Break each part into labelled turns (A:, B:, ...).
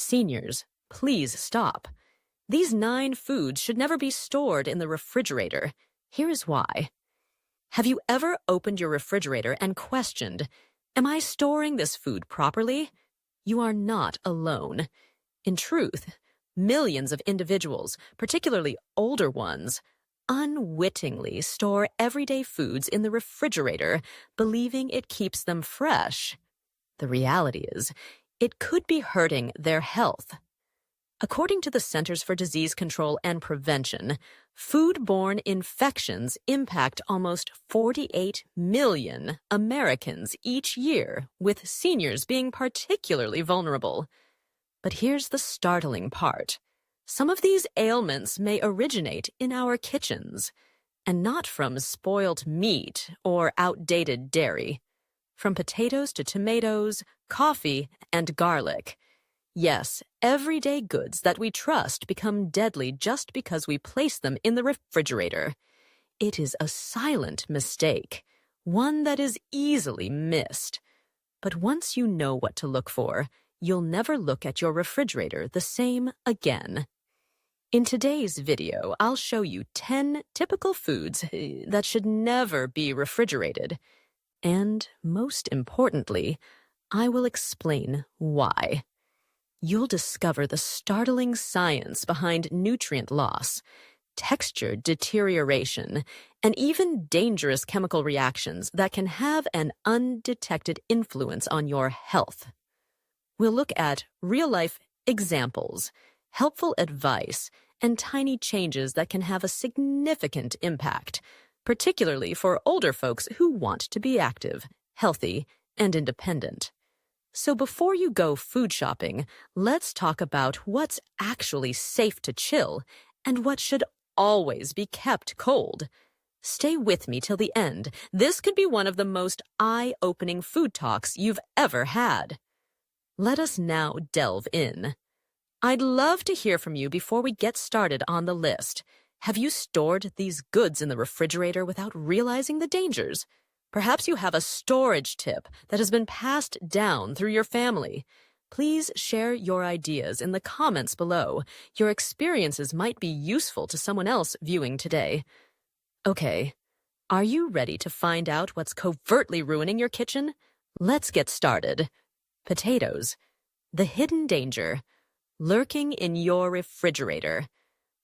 A: Seniors, please stop. These 9 foods should never be stored in the refrigerator. Here is why. Have you ever opened your refrigerator and questioned, am I storing this food properly? You are not alone. In truth, millions of individuals, particularly older ones, unwittingly store everyday foods in the refrigerator, believing it keeps them fresh. The reality is, it could be hurting their health. According to the Centers for Disease Control and Prevention, foodborne infections impact almost 48 million Americans each year, with seniors being particularly vulnerable. But here's the startling part. Some of these ailments may originate in our kitchens, and not from spoiled meat or outdated dairy. From potatoes to tomatoes, coffee, and garlic. Yes, everyday goods that we trust become deadly just because we place them in the refrigerator. It is a silent mistake, one that is easily missed. But once you know what to look for, you'll never look at your refrigerator the same again. In today's video, I'll show you 10 typical foods that should never be refrigerated. And most importantly, I will explain why. You'll discover the startling science behind nutrient loss, texture deterioration, and even dangerous chemical reactions that can have an undetected influence on your health. We'll look at real-life examples, helpful advice, and tiny changes that can have a significant impact, particularly for older folks who want to be active, healthy, and independent. So before you go food shopping, let's talk about what's actually safe to chill and what should always be kept cold. Stay with me till the end. This could be one of the most eye-opening food talks you've ever had. Let us now delve in. I'd love to hear from you before we get started on the list. Have you stored these goods in the refrigerator without realizing the dangers? Perhaps you have a storage tip that has been passed down through your family. Please share your ideas in the comments below. Your experiences might be useful to someone else viewing today. Okay, are you ready to find out what's covertly ruining your kitchen? Let's get started. Potatoes. The hidden danger. Lurking in your refrigerator.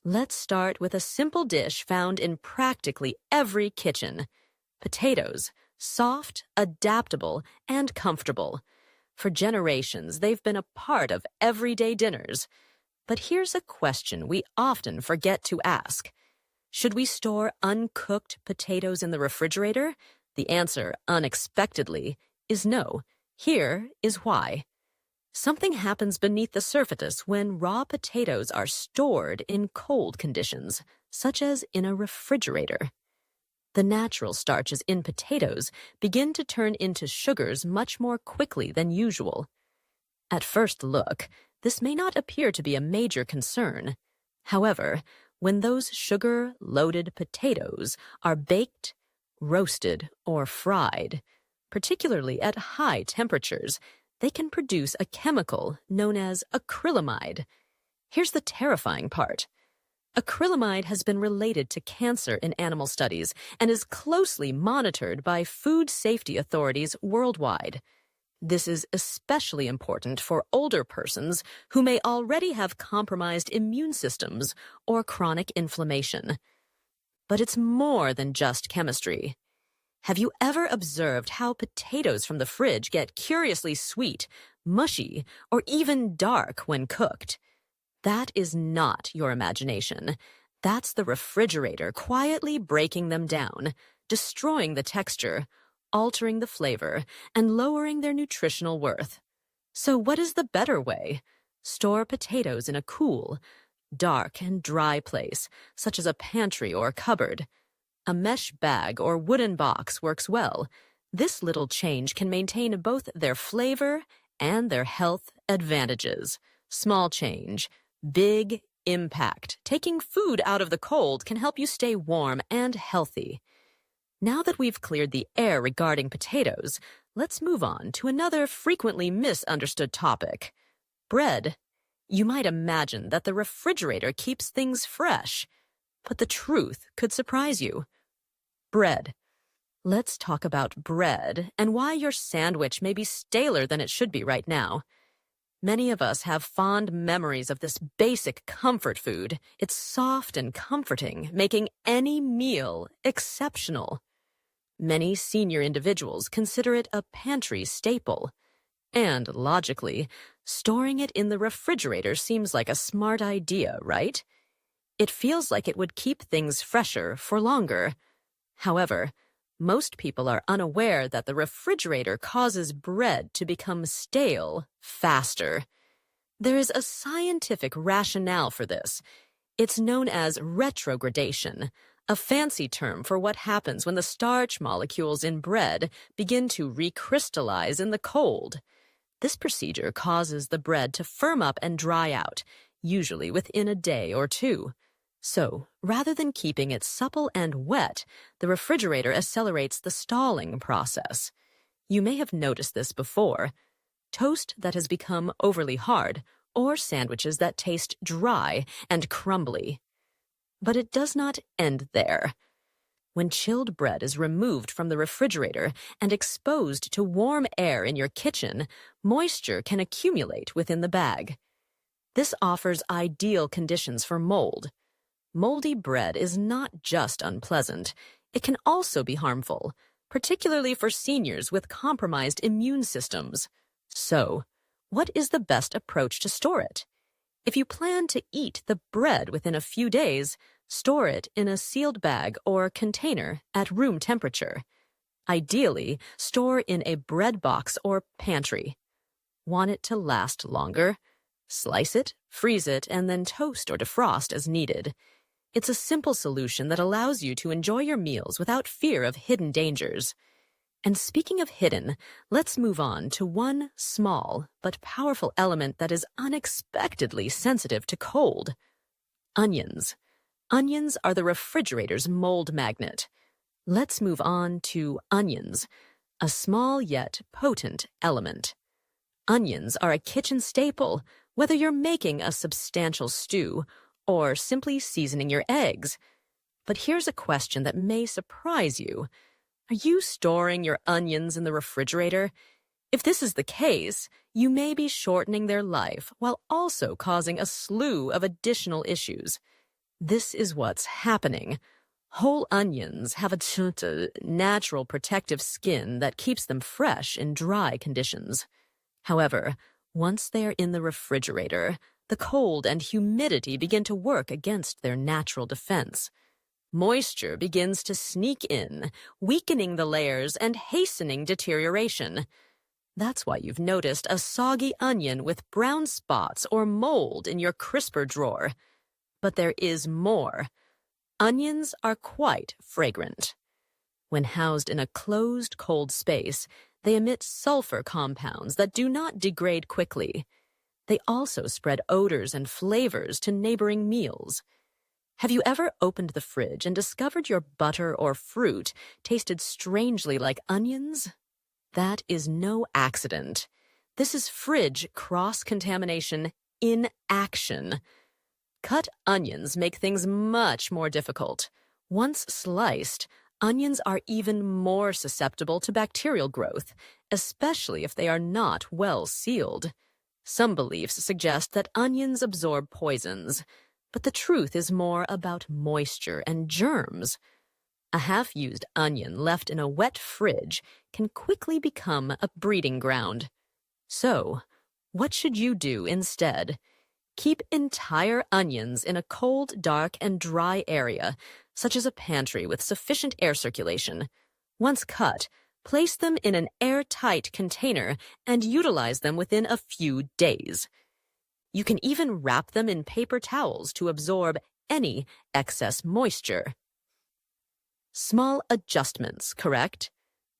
A: Let's start with a simple dish found in practically every kitchen. Potatoes, soft, adaptable, and comfortable. For generations, they've been a part of everyday dinners. But here's a question we often forget to ask. Should we store uncooked potatoes in the refrigerator? The answer, unexpectedly, is no. Here is why. Something happens beneath the surface when raw potatoes are stored in cold conditions, such as in a refrigerator. The natural starches in potatoes begin to turn into sugars much more quickly than usual. At first look, this may not appear to be a major concern. However, when those sugar-loaded potatoes are baked, roasted, or fried, particularly at high temperatures, they can produce a chemical known as acrylamide. Here's the terrifying part. Acrylamide has been related to cancer in animal studies and is closely monitored by food safety authorities worldwide. This is especially important for older persons who may already have compromised immune systems or chronic inflammation. But it's more than just chemistry. Have you ever observed how potatoes from the fridge get curiously sweet, mushy, or even dark when cooked? That is not your imagination. That's the refrigerator quietly breaking them down, destroying the texture, altering the flavor, and lowering their nutritional worth. So what is the better way? Store potatoes in a cool, dark, and dry place, such as a pantry or cupboard. A mesh bag or wooden box works well. This little change can maintain both their flavor and their health advantages. Small change, big impact. Taking food out of the cold can help you stay warm and healthy. Now that we've cleared the air regarding potatoes, let's move on to another frequently misunderstood topic: bread. You might imagine that the refrigerator keeps things fresh, but the truth could surprise you. Bread. Let's talk about bread and why your sandwich may be staler than it should be right now. Many of us have fond memories of this basic comfort food. It's soft and comforting, making any meal exceptional. Many senior individuals consider it a pantry staple. And logically, storing it in the refrigerator seems like a smart idea, right? It feels like it would keep things fresher for longer. However, most people are unaware that the refrigerator causes bread to become stale faster. There is a scientific rationale for this. It's known as retrogradation, a fancy term for what happens when the starch molecules in bread begin to recrystallize in the cold. This procedure causes the bread to firm up and dry out, usually within a day or two. So, rather than keeping it supple and wet, the refrigerator accelerates the stalling process. You may have noticed this before. Toast that has become overly hard, or sandwiches that taste dry and crumbly. But it does not end there. When chilled bread is removed from the refrigerator and exposed to warm air in your kitchen, moisture can accumulate within the bag. This offers ideal conditions for mold. Moldy bread is not just unpleasant, it can also be harmful, particularly for seniors with compromised immune systems. So, what is the best approach to store it? If you plan to eat the bread within a few days, store it in a sealed bag or container at room temperature. Ideally, store in a bread box or pantry. Want it to last longer? Slice it, freeze it, and then toast or defrost as needed. It's a simple solution that allows you to enjoy your meals without fear of hidden dangers. And speaking of hidden, let's move on to one small but powerful element that is unexpectedly sensitive to cold. Onions. Onions are the refrigerator's mold magnet. Let's move on to onions, a small yet potent element. Onions are a kitchen staple, whether you're making a substantial stew or simply seasoning your eggs. But here's a question that may surprise you. Are you storing your onions in the refrigerator? If this is the case, you may be shortening their life while also causing a slew of additional issues. This is what's happening. Whole onions have a natural protective skin that keeps them fresh in dry conditions. However, once they are in the refrigerator, the cold and humidity begin to work against their natural defense. Moisture begins to sneak in, weakening the layers and hastening deterioration. That's why you've noticed a soggy onion with brown spots or mold in your crisper drawer. But there is more. Onions are quite fragrant. When housed in a closed, cold space, they emit sulfur compounds that do not degrade quickly. They also spread odors and flavors to neighboring meals. Have you ever opened the fridge and discovered your butter or fruit tasted strangely like onions? That is no accident. This is fridge cross-contamination in action. Cut onions make things much more difficult. Once sliced, onions are even more susceptible to bacterial growth, especially if they are not well sealed. Some beliefs suggest that onions absorb poisons, but the truth is more about moisture and germs. A half-used onion left in a wet fridge can quickly become a breeding ground. So, what should you do instead? Keep entire onions in a cold, dark, and dry area, such as a pantry with sufficient air circulation. Once cut, place them in an airtight container and utilize them within a few days. You can even wrap them in paper towels to absorb any excess moisture. Small adjustments, correct?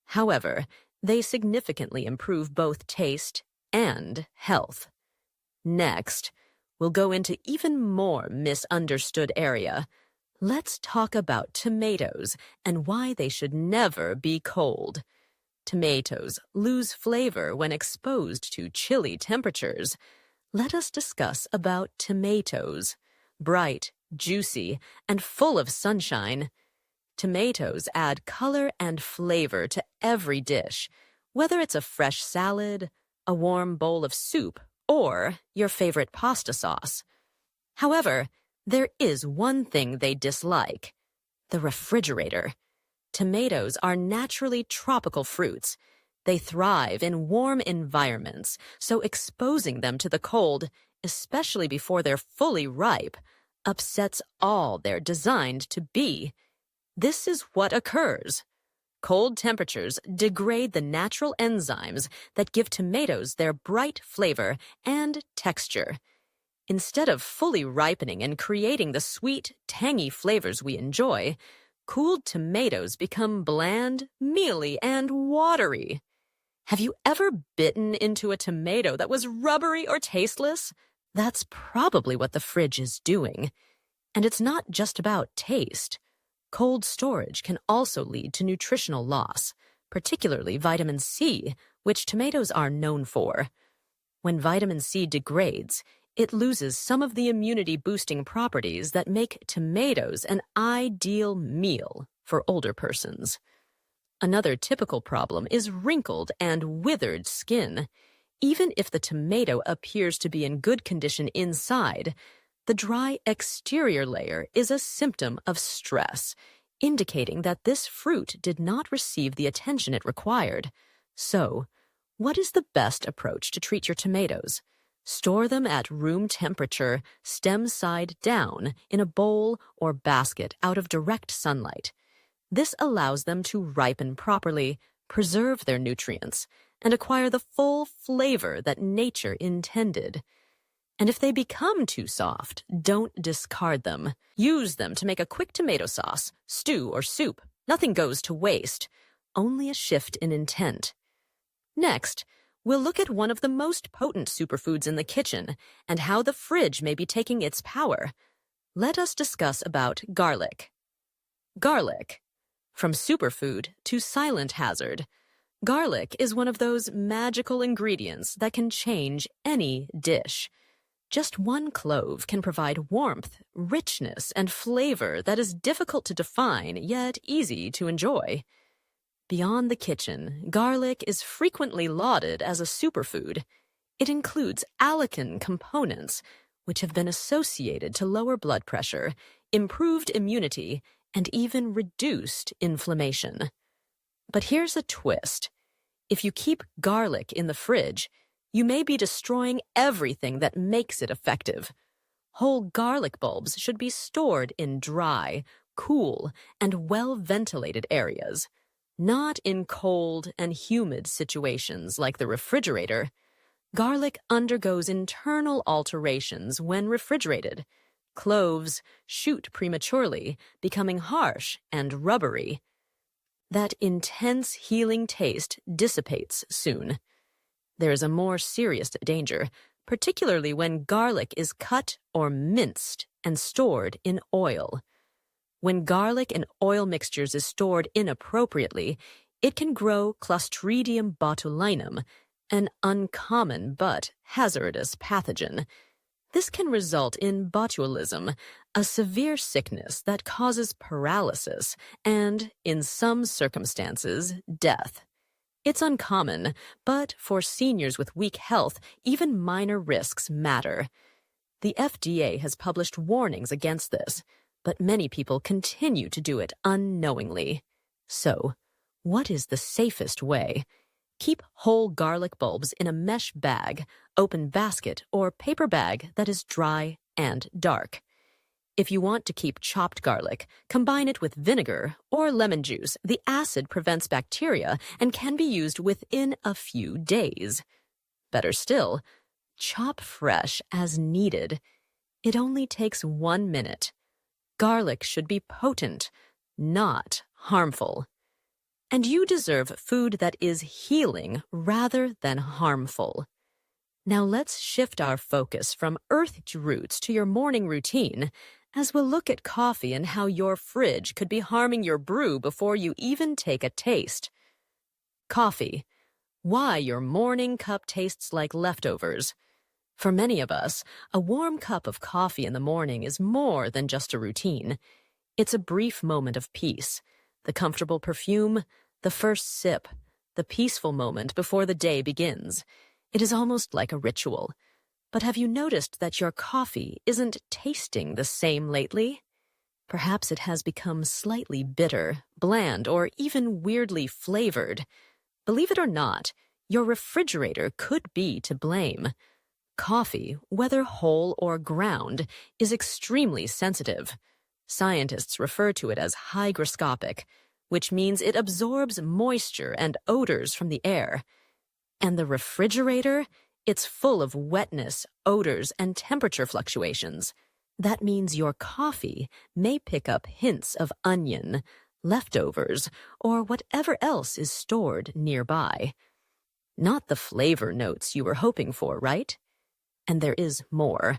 A: However, they significantly improve both taste and health. Next, we'll go into even more misunderstood area. Let's talk about tomatoes and why they should never be cold. Tomatoes lose flavor when exposed to chilly temperatures. let us discuss about tomatoes. Bright, juicy, and full of sunshine, tomatoes add color and flavor to every dish, whether it's a fresh salad, a warm bowl of soup, or your favorite pasta sauce. However, there is one thing they dislike: the refrigerator. Tomatoes are naturally tropical fruits. They thrive in warm environments, so exposing them to the cold, especially before they're fully ripe, upsets all they're designed to be. This is what occurs. Cold temperatures degrade the natural enzymes that give tomatoes their bright flavor and texture. Instead of fully ripening and creating the sweet, tangy flavors we enjoy, cooled tomatoes become bland, mealy, and watery. Have you ever bitten into a tomato that was rubbery or tasteless? That's probably what the fridge is doing. And it's not just about taste. Cold storage can also lead to nutritional loss, particularly vitamin C, which tomatoes are known for. When vitamin C degrades, it loses some of the immunity-boosting properties that make tomatoes an ideal meal for older persons. Another typical problem is wrinkled and withered skin. Even if the tomato appears to be in good condition inside, the dry exterior layer is a symptom of stress, indicating that this fruit did not receive the attention it required. So, what is the best approach to treat your tomatoes? Store them at room temperature, stem side down, in a bowl or basket out of direct sunlight. This allows them to ripen properly, preserve their nutrients, and acquire the full flavor that nature intended. And if they become too soft, don't discard them. Use them to make a quick tomato sauce, stew, or soup. Nothing goes to waste, only a shift in intent. Next, we'll look at one of the most potent superfoods in the kitchen and how the fridge may be taking its power. Let us discuss about garlic. Garlic. From superfood to silent hazard, garlic is one of those magical ingredients that can change any dish. Just one clove can provide warmth, richness, and flavor that is difficult to define, yet easy to enjoy. Beyond the kitchen, garlic is frequently lauded as a superfood. It includes allicin components, which have been associated to lower blood pressure, improved immunity, and even reduced inflammation. But here's a twist. If you keep garlic in the fridge, you may be destroying everything that makes it effective. Whole garlic bulbs should be stored in dry, cool, and well-ventilated areas, not in cold and humid situations like the refrigerator. Garlic undergoes internal alterations when refrigerated. Cloves shoot prematurely, becoming harsh and rubbery. That intense healing taste dissipates soon. There is a more serious danger, particularly when garlic is cut or minced and stored in oil. When garlic and oil mixtures is stored inappropriately, it can grow Clostridium botulinum, an uncommon but hazardous pathogen. This can result in botulism, a severe sickness that causes paralysis and, in some circumstances, death. It's uncommon, but for seniors with weak health, even minor risks matter. The FDA has published warnings against this, but many people continue to do it unknowingly. So, what is the safest way? Keep whole garlic bulbs in a mesh bag, open basket, or paper bag that is dry and dark. If you want to keep chopped garlic, combine it with vinegar or lemon juice. The acid prevents bacteria and can be used within a few days. Better still, chop fresh as needed. It only takes 1 minute. Garlic should be potent, not harmful. And you deserve food that is healing rather than harmful. Now let's shift our focus from earth's roots to your morning routine, as we'll look at coffee and how your fridge could be harming your brew before you even take a taste. Coffee. Why your morning cup tastes like leftovers. For many of us, a warm cup of coffee in the morning is more than just a routine. It's a brief moment of peace, the comfortable perfume, the first sip, the peaceful moment before the day begins. It is almost like a ritual. But have you noticed that your coffee isn't tasting the same lately? Perhaps it has become slightly bitter, bland, or even weirdly flavored. Believe it or not, your refrigerator could be to blame. Coffee, whether whole or ground, is extremely sensitive. Scientists refer to it as hygroscopic, which means it absorbs moisture and odors from the air. And the refrigerator? It's full of wetness, odors, and temperature fluctuations. That means your coffee may pick up hints of onion, leftovers, or whatever else is stored nearby. Not the flavor notes you were hoping for, right? And there is more.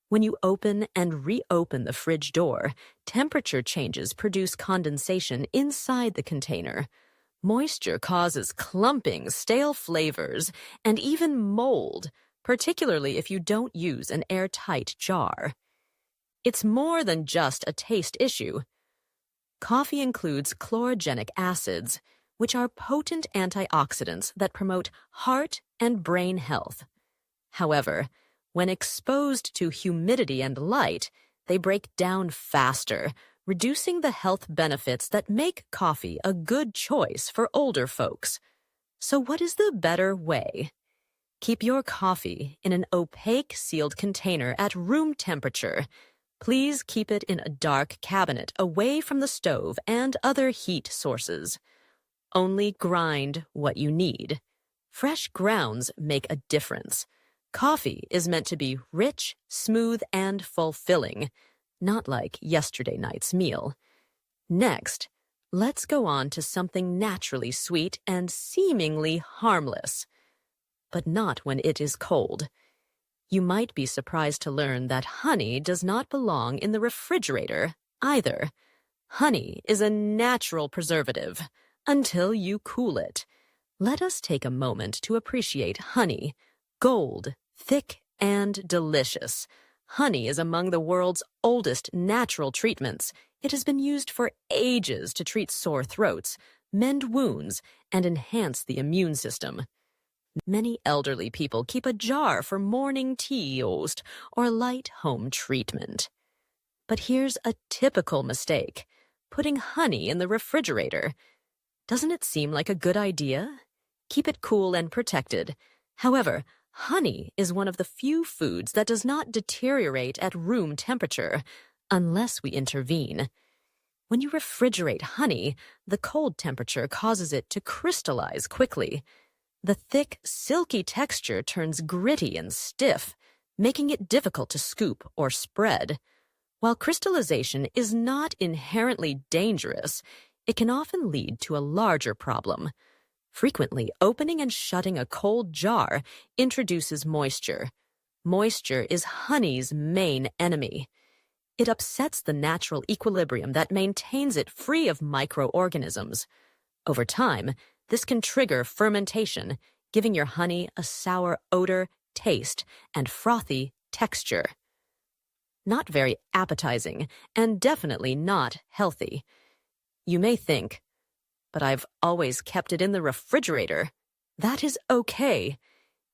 A: When you open and reopen the fridge door, temperature changes produce condensation inside the container. Moisture causes clumping, stale flavors, and even mold, particularly if you don't use an airtight jar. It's more than just a taste issue. Coffee includes chlorogenic acids, which are potent antioxidants that promote heart and brain health. However, when exposed to humidity and light, they break down faster, reducing the health benefits that make coffee a good choice for older folks. So what is the better way? Keep your coffee in an opaque sealed container at room temperature. Please keep it in a dark cabinet away from the stove and other heat sources. Only grind what you need. Fresh grounds make a difference. Coffee is meant to be rich, smooth, and fulfilling, not like yesterday night's meal. Next, let's go on to something naturally sweet and seemingly harmless, but not when it is cold. You might be surprised to learn that honey does not belong in the refrigerator either. Honey is a natural preservative until you cool it. Let us take a moment to appreciate honey, gold, thick and delicious. Honey is among the world's oldest natural treatments. It has been used for ages to treat sore throats, mend wounds, and enhance the immune system. Many elderly people keep a jar for morning tea or light home treatment. But here's a typical mistake: putting honey in the refrigerator. Doesn't it seem like a good idea? Keep it cool and protected. However, honey is one of the few foods that does not deteriorate at room temperature unless we intervene. When you refrigerate honey, the cold temperature causes it to crystallize quickly. The thick, silky texture turns gritty and stiff, making it difficult to scoop or spread. While crystallization is not inherently dangerous, it can often lead to a larger problem. Frequently, opening and shutting a cold jar introduces moisture. Moisture is honey's main enemy. It upsets the natural equilibrium that maintains it free of microorganisms. Over time, this can trigger fermentation, giving your honey a sour odor, taste, and frothy texture. Not very appetizing, and definitely not healthy. You may think, but I've always kept it in the refrigerator. That is okay.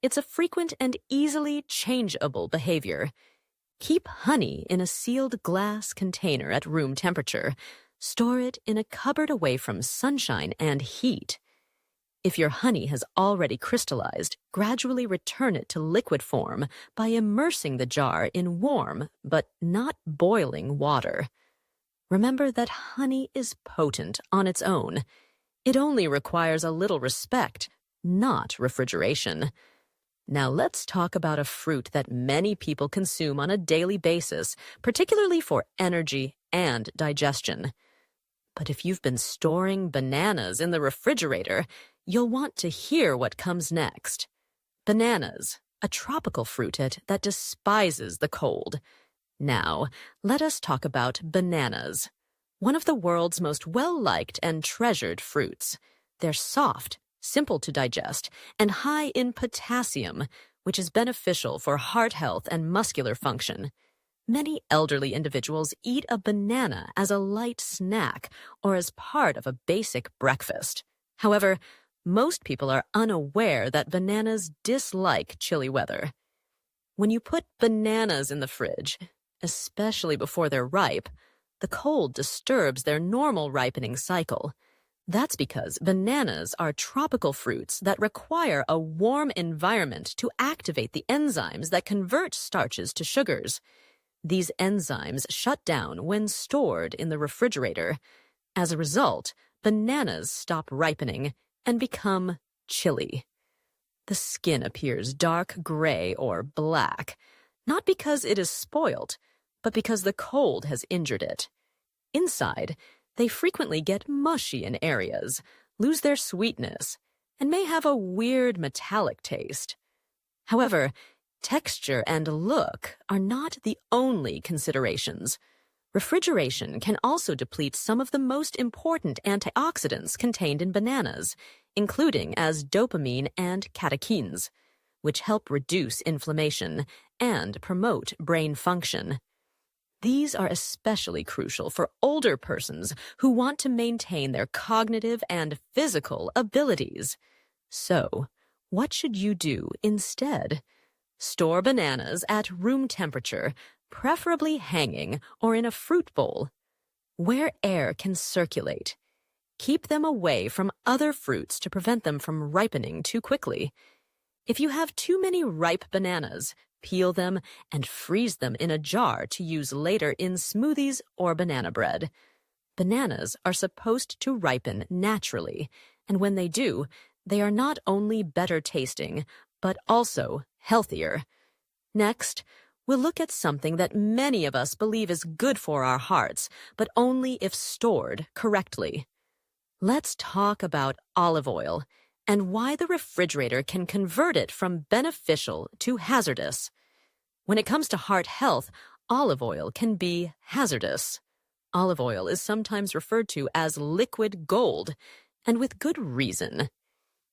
A: It's a frequent and easily changeable behavior. Keep honey in a sealed glass container at room temperature. Store it in a cupboard away from sunshine and heat. If your honey has already crystallized, gradually return it to liquid form by immersing the jar in warm but not boiling water. Remember that honey is potent on its own. It only requires a little respect, not refrigeration. Now let's talk about a fruit that many people consume on a daily basis, particularly for energy and digestion. But if you've been storing bananas in the refrigerator, you'll want to hear what comes next. Bananas, a tropical fruit that despises the cold. Now, let us talk about bananas. One of the world's most well-liked and treasured fruits. They're soft, simple to digest, and high in potassium, which is beneficial for heart health and muscular function. Many elderly individuals eat a banana as a light snack or as part of a basic breakfast. However, most people are unaware that bananas dislike chilly weather. When you put bananas in the fridge, especially before they're ripe, the cold disturbs their normal ripening cycle. That's because bananas are tropical fruits that require a warm environment to activate the enzymes that convert starches to sugars. These enzymes shut down when stored in the refrigerator. As a result, bananas stop ripening and become chilly. The skin appears dark gray or black, not because it is spoiled, but because the cold has injured it. Inside, they frequently get mushy in areas, lose their sweetness, and may have a weird metallic taste. However, texture and look are not the only considerations. Refrigeration can also deplete some of the most important antioxidants contained in bananas, including as dopamine and catechins, which help reduce inflammation and promote brain function. These are especially crucial for older persons who want to maintain their cognitive and physical abilities. So, what should you do instead? Store bananas at room temperature, preferably hanging or in a fruit bowl, where air can circulate. Keep them away from other fruits to prevent them from ripening too quickly. If you have too many ripe bananas, peel them and freeze them in a jar to use later in smoothies or banana bread. Bananas are supposed to ripen naturally, and when they do, they are not only better tasting, but also healthier. Next, we'll look at something that many of us believe is good for our hearts, but only if stored correctly. Let's talk about olive oil and why the refrigerator can convert it from beneficial to hazardous. When it comes to heart health, olive oil can be hazardous. Olive oil is sometimes referred to as liquid gold, and with good reason.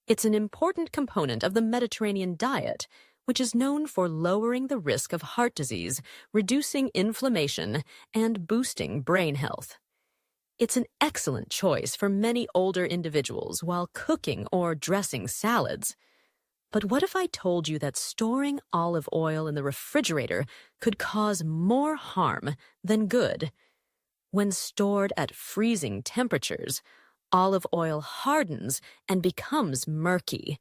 A: It's an important component of the Mediterranean diet, which is known for lowering the risk of heart disease, reducing inflammation, and boosting brain health. It's an excellent choice for many older individuals while cooking or dressing salads. But what if I told you that storing olive oil in the refrigerator could cause more harm than good? When stored at freezing temperatures, olive oil hardens and becomes murky.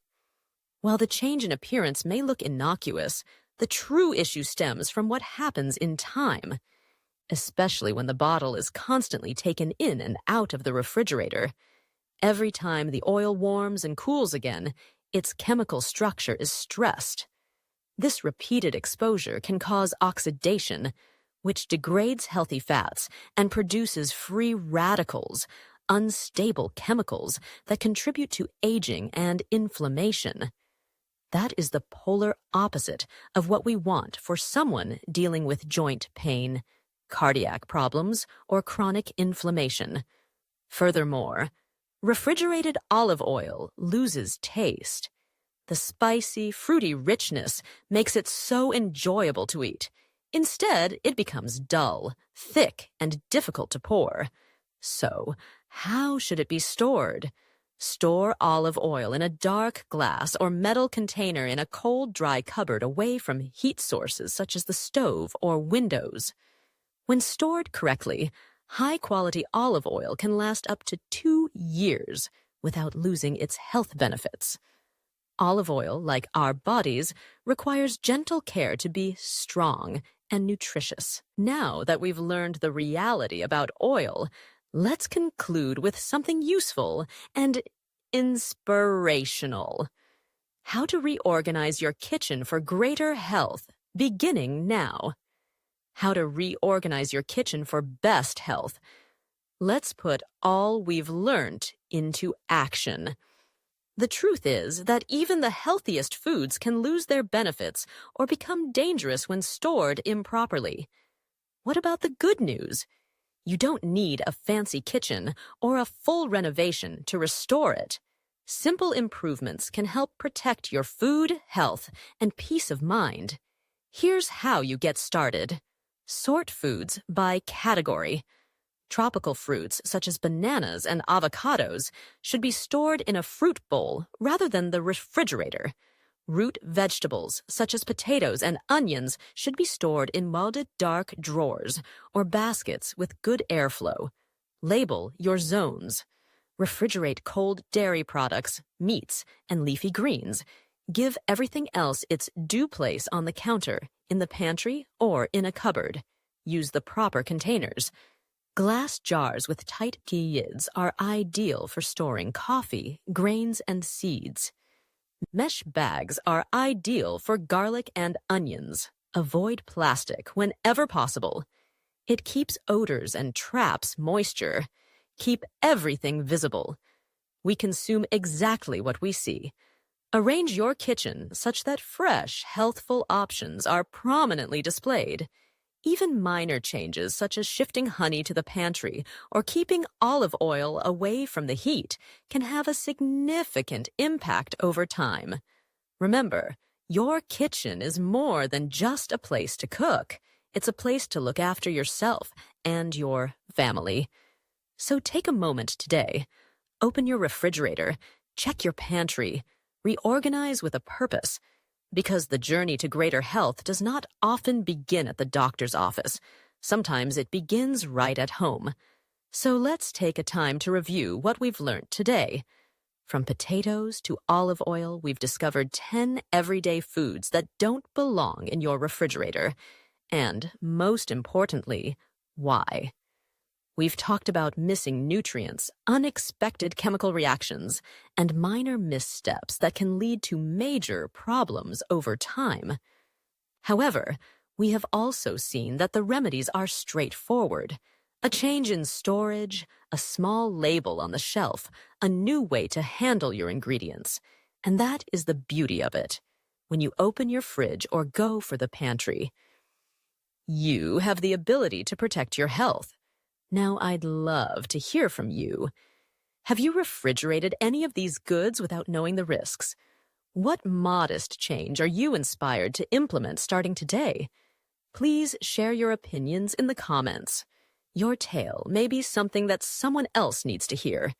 A: While the change in appearance may look innocuous, the true issue stems from what happens in time, especially when the bottle is constantly taken in and out of the refrigerator. Every time the oil warms and cools again, its chemical structure is stressed. This repeated exposure can cause oxidation, which degrades healthy fats and produces free radicals, unstable chemicals that contribute to aging and inflammation. That is the polar opposite of what we want for someone dealing with joint pain, cardiac problems, or chronic inflammation. Furthermore, refrigerated olive oil loses taste. The spicy, fruity richness makes it so enjoyable to eat. Instead, it becomes dull, thick, and difficult to pour. So, how should it be stored? Store olive oil in a dark glass or metal container in a cold, dry cupboard away from heat sources such as the stove or windows. When stored correctly, high-quality olive oil can last up to 2 years without losing its health benefits. Olive oil, like our bodies, requires gentle care to be strong and nutritious. Now that we've learned the reality about oil, let's conclude with something useful and inspirational. How to reorganize your kitchen for greater health, beginning now. How to reorganize your kitchen for best health. Let's put all we've learned into action. The truth is that even the healthiest foods can lose their benefits or become dangerous when stored improperly. What about the good news? You don't need a fancy kitchen or a full renovation to restore it. Simple improvements can help protect your food, health, and peace of mind. Here's how you get started. Sort foods by category. Tropical fruits, such as bananas and avocados, should be stored in a fruit bowl rather than the refrigerator. Root vegetables, such as potatoes and onions, should be stored in molded dark drawers or baskets with good airflow. Label your zones. Refrigerate cold dairy products, meats, and leafy greens. Give everything else its due place on the counter, in the pantry, or in a cupboard. Use the proper containers. Glass jars with tight lids are ideal for storing coffee, grains, and seeds. Mesh bags are ideal for garlic and onions. Avoid plastic whenever possible. It keeps odors and traps moisture. Keep everything visible. We consume exactly what we see. Arrange your kitchen such that fresh, healthful options are prominently displayed. Even minor changes such as shifting honey to the pantry or keeping olive oil away from the heat can have a significant impact over time. Remember, your kitchen is more than just a place to cook. It's a place to look after yourself and your family. So take a moment today. Open your refrigerator, check your pantry, reorganize with a purpose. Because the journey to greater health does not often begin at the doctor's office. Sometimes it begins right at home. So let's take a time to review what we've learned today. From potatoes to olive oil, we've discovered 10 everyday foods that don't belong in your refrigerator. And, most importantly, why. We've talked about missing nutrients, unexpected chemical reactions, and minor missteps that can lead to major problems over time. However, we have also seen that the remedies are straightforward. A change in storage, a small label on the shelf, a new way to handle your ingredients. And that is the beauty of it. When you open your fridge or go for the pantry, you have the ability to protect your health. Now, I'd love to hear from you. Have you refrigerated any of these goods without knowing the risks? What modest change are you inspired to implement starting today? Please share your opinions in the comments. Your tale may be something that someone else needs to hear.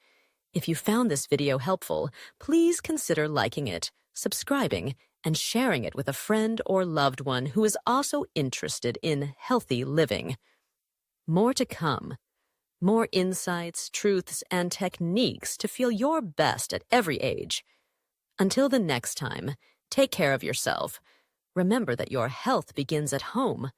A: If you found this video helpful, please consider liking it, subscribing, and sharing it with a friend or loved one who is also interested in healthy living. More to come. More insights, truths, and techniques to feel your best at every age. Until the next time, take care of yourself. Remember that your health begins at home.